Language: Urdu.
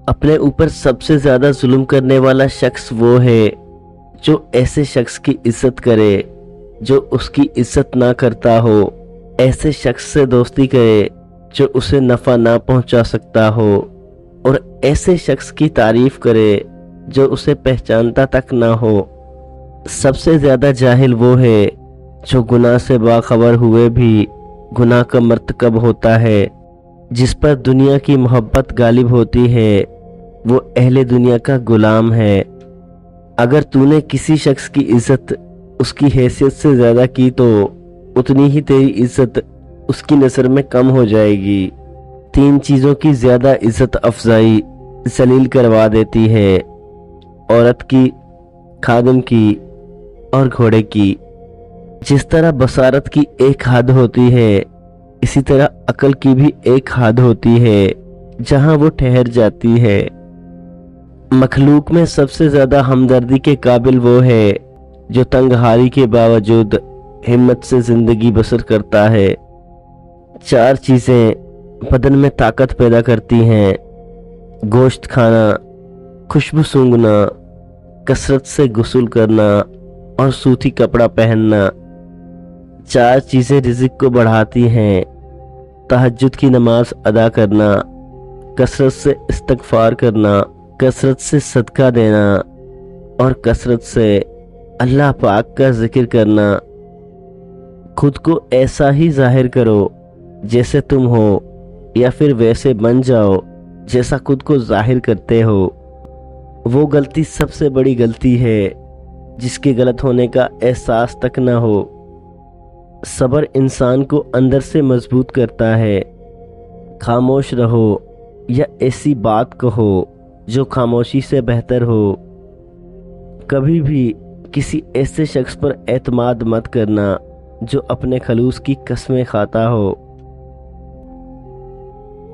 اپنے اوپر سب سے زیادہ ظلم کرنے والا شخص وہ ہے جو ایسے شخص کی عزت کرے جو اس کی عزت نہ کرتا ہو، ایسے شخص سے دوستی کرے جو اسے نفع نہ پہنچا سکتا ہو، اور ایسے شخص کی تعریف کرے جو اسے پہچانتا تک نہ ہو۔ سب سے زیادہ جاہل وہ ہے جو گناہ سے باخبر ہوئے بھی گناہ کا مرتکب ہوتا ہے۔ جس پر دنیا کی محبت غالب ہوتی ہے وہ اہل دنیا کا غلام ہے۔ اگر تو نے کسی شخص کی عزت اس کی حیثیت سے زیادہ کی تو اتنی ہی تیری عزت اس کی نظر میں کم ہو جائے گی۔ 3 چیزوں کی زیادہ عزت افزائی ذلیل کروا دیتی ہے: عورت کی، خادم کی اور گھوڑے کی۔ جس طرح بصارت کی ایک حد ہوتی ہے اسی طرح عقل کی بھی ایک حد ہوتی ہے جہاں وہ ٹھہر جاتی ہے۔ مخلوق میں سب سے زیادہ ہمدردی کے قابل وہ ہے جو تنگہاری کے باوجود ہمت سے زندگی بسر کرتا ہے۔ 4 چیزیں بدن میں طاقت پیدا کرتی ہیں: گوشت کھانا، خوشبو سونگھنا، کثرت سے غسل کرنا اور سوتی کپڑا پہننا۔ 4 چیزیں رزق کو بڑھاتی ہیں: تہجد کی نماز ادا کرنا، کثرت سے استغفار کرنا، کثرت سے صدقہ دینا اور کثرت سے اللہ پاک کا ذکر کرنا۔ خود کو ایسا ہی ظاہر کرو جیسے تم ہو، یا پھر ویسے بن جاؤ جیسا خود کو ظاہر کرتے ہو۔ وہ غلطی سب سے بڑی غلطی ہے جس کے غلط ہونے کا احساس تک نہ ہو۔ صبر انسان کو اندر سے مضبوط کرتا ہے۔ خاموش رہو یا ایسی بات کہو جو خاموشی سے بہتر ہو۔ کبھی بھی کسی ایسے شخص پر اعتماد مت کرنا جو اپنے خلوص کی قسمیں کھاتا ہو۔